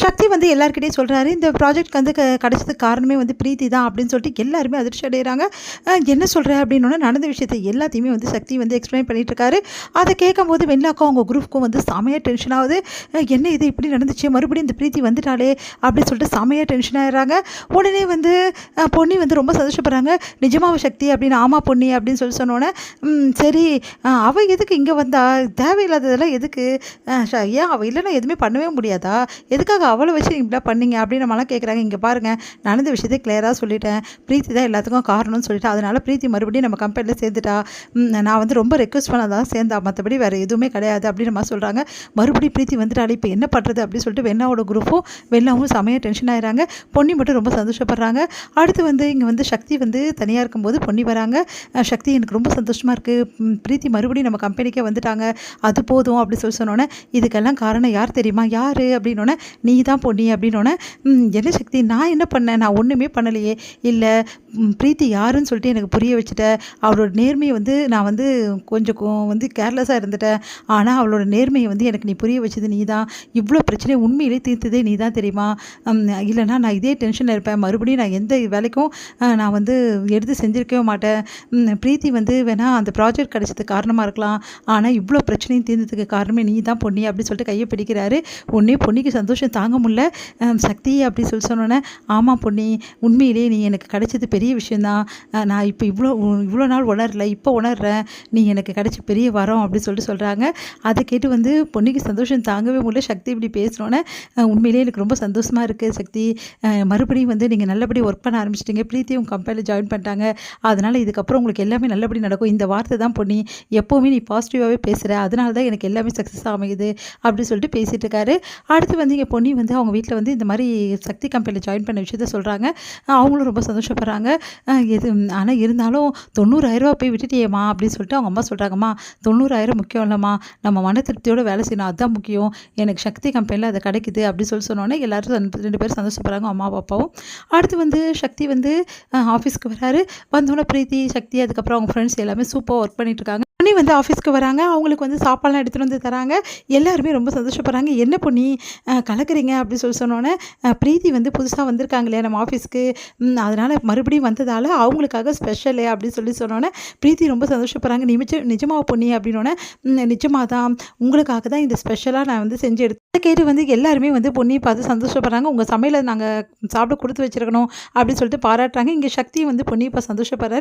சக்தி வந்து எல்லார்கிட்டயும் சொல்கிறாரு, இந்த ப்ராஜெக்ட்க்கு வந்து கிடைச்சதுக்கு காரணமே வந்து பிரீத்தி தான் அப்படின்னு சொல்லிட்டு எல்லாருமே அதிர்ச்சி அடைகிறாங்க. என்ன சொல்கிற அப்படின்னோடனே நடந்த விஷயத்தை எல்லாத்தையுமே வந்து சக்தி வந்து எக்ஸ்பிளைன் பண்ணிட்டு இருக்காரு. அதை கேட்கும்போது வெண்ணிலாக்கும் அவங்க குரூப்புக்கும் வந்து செமையாக டென்ஷன் ஆகுது. என்ன இது இப்படி நடந்துச்சு, மறுபடியும் இந்த பிரீத்தி வந்துட்டாலே அப்படின்னு சொல்லிட்டு செமையாக டென்ஷன் ஆகிடுறாங்க. உடனே வந்து பொன்னி வந்து ரொம்ப சந்தோஷப்படுறாங்க. நிஜமாவ சக்தி அப்படின்னு, ஆமாம் பொன்னி அப்படின்னு சொல்லி சொன்னோன்னே, சரி அவள் எதுக்கு இங்கே வந்தா, தேவையில்லாததெல்லாம் எதுக்கு, ஏன் அவள் இல்லைன்னா எதுவுமே பண்ணவே முடியாதா, எதுக்காக அவளை வச்சு இப்படிலாம் பண்ணீங்க அப்படின்னு நம்மளாம் கேட்குறாங்க. இங்கே பாருங்கள், நடந்த விஷயத்தை கிளியராக சொல்லிட்டேன், பிரீத்தி தான் எல்லாத்துக்கும் காரணம்னு சொல்லிட்டு, அதனால் பிரீத்தி மறுபடியும் நம்ம கம்பெனியில் சேர்ந்துட்டா, நான் வந்து ரொம்ப ரெக்வஸ்ட் பண்ணதான் சேர்ந்தா, மற்றபடி வேறு எதுவுமே கிடையாது அப்படின்னு நம்ம சொல்கிறாங்க. மறுபடியும் பிரீத்தி வந்துட்டாலே இப்போ என்ன பண்ணுறது அப்படின்னு சொல்லிட்டு வெண்ணாவோட குரூப்பும் வெண்ணாவும் செமையாக டென்ஷன் ஆகிறாங்க. பொன்னி மட்டும் ரொம்ப சந்தோஷப்படுறாங்க. அடுத்து வந்து இங்கே வந்து சக்தி வந்து தனியாக இருக்கும்போது பொன்னி வராங்க. சக்தி எனக்கு ரொம்ப சந்தோஷமாக இருக்குது, பிரீத்தி மறுபடியும் நம்ம கம்பெனிக்கே வந்துட்டாங்க, அது போதும் அப்படின்னு சொல்லி சொன்னோன்னே, இதுக்கெல்லாம் காரணம் யார் தெரியுமா, யார் அப்படின்னோடனே, நீ தான் பொன்னி அப்படின்னோடனே, என்ன சக்தி நான் என்ன பண்ணேன், நான் ஒன்றுமே பண்ணலையே, இல்லை பிரீத்தி யாருன்னு சொல்லிட்டு எனக்கு புரிய வச்சுட்டேன், அவளோட நேர்மையை வந்து நான் வந்து கொஞ்சம் வந்து கேர்லெஸ்ஸாக இருந்துட்டேன், ஆனால் அவளோட நேர்மையை வந்து எனக்கு நீ புரிய வச்சது நீ தான், இவ்வளோ பிரச்சனையை உண்மையிலே தீர்த்ததே நீ தான் தெரியுமா, இல்லைனா நான் இதே டென்ஷனில் இருப்பேன், மறுபடியும் நான் எந்த வேலைக்கும் நான் வந்து எடுத்து செஞ்சுருக்கவே மாட்டேன், பிரீத்தி வந்து வேணால் அந்த ப்ராஜெக்ட் கிடைச்சதுக்கு காரணமாக இருக்கலாம், ஆனால் இவ்வளோ பிரச்சனையும் தீர்ந்ததுக்கு காரணமே நீ தான் பொன்னி அப்படின்னு சொல்லிட்டு கையை பிடிக்கிறாரு. பொன்னிக்கு சந்தோஷம் தாங்க முடியல. சக்தி அப்படி சொல்லி சொன்னோன்னே, ஆமாம் பொன்னி, உண்மையிலே நீ எனக்கு கிடைச்சது பெரிய விஷயந்தான், நான் இப்போ இவ்வளோ நாள் உணரல, இப்போ உணர்றேன், நீ எனக்கு கிடைச்ச பெரிய வரம் அப்படி சொல்லிட்டு சொல்கிறாங்க. அதை கேட்டு வந்து பொன்னிக்கு சந்தோஷம் தாங்கவே முடியல. சக்தி இப்படி பேசினோன்னே, உண்மையிலே எனக்கு ரொம்ப சந்தோஷமாக இருக்குது சக்தி, மறுபடியும் வந்து நீங்கள் நல்லபடி ஒர்க் பண்ண ஆரம்பிச்சிட்டிங்க, பிரீத்தி உங்கள் கம்பெனியில் ஜாயின் பண்ணிட்டாங்க, அதனால் இதுக்கப்புறம் உங்களுக்கு எல்லாமே நல்லபடி நடக்கும், இந்த வார்த்தை தான் பொன்னி, எப்போவுமே நீ பாசிட்டிவாகவே பேசுகிற, அதனால தான் எனக்கு எல்லாமே சக்ஸஸ் அமையுது அப்படி சொல்லிட்டு பேசிகிட்டு இருக்காரு. அடுத்து வந்து இங்கே பொன்னி வந்து அவங்க வீட்டில் வந்து இந்த மாதிரி சக்தி கம்பெனியில் ஜாயின் பண்ண விஷயத்த சொல்கிறாங்க. அவங்களும் ரொம்ப சந்தோஷப்படுறாங்க. ஆனால் இருந்தாலும் 90,000 போய் விட்டுட்டியேம்மா அப்படின்னு சொல்லிட்டு அவங்க அம்மா சொல்கிறாங்கம்மா, 90,000 முக்கியம் இல்லைம்மா, நம்ம மன திருப்தியோடு வேலை செய்யணும், அதுதான் முக்கியம், எனக்கு சக்தி கம்பெனியில் அது கிடைக்குது அப்படி சொல்லி சொன்னோன்னே எல்லாரும் 2 பேரும் சந்தோஷப்படுறாங்க, அம்மா அப்பாவும். அடுத்து வந்து சக்தி வந்து ஆஃபீஸ்க்கு வராரு. வந்தோடனே பிரீத்தி, சக்தி, அதுக்கப்புறம் அவங்க ஃப்ரெண்ட்ஸ் எல்லாமே சூப்பராக ஒர்க் பண்ணிட்டு இருக்காங்க. பொன்னி வந்து ஆஃபீஸ்க்கு வராங்க. அவங்களுக்கு வந்து சாப்பாடுலாம் எடுத்துகிட்டு வந்து தராங்க. எல்லாருமே ரொம்ப சந்தோஷப்படுறாங்க. என்ன பொன்னி கலக்குறீங்க அப்படின்னு சொல்லி சொன்னோன்னே, பிரீத்தி வந்து புதுசாக வந்திருக்காங்க இல்லையா நம்ம ஆஃபீஸ்க்கு, அதனால் மறுபடியும் வந்ததால் அவங்களுக்காக ஸ்பெஷலு அப்படின்னு சொல்லி சொன்னோன்னே, பிரீத்தி ரொம்ப சந்தோஷப்படுறாங்க. நிஜமாக பொன்னி அப்படின்னோடனே, நிஜமாக தான், உங்களுக்காக தான் இந்த ஸ்பெஷலாக நான் வந்து செஞ்சு எடுத்து கேட்டு வந்து எல்லாருமே வந்து பொன்னியை பார்த்து சந்தோஷப்படுறாங்க. உங்கள் சமையலை நாங்கள் சாப்பிட கொடுத்து வச்சுருக்கணும் அப்படின்னு சொல்லிட்டு பாராட்டுறாங்க. இங்கே சக்தியும் வந்து பொன்னியை பார்த்து சந்தோஷப்படுறாரு.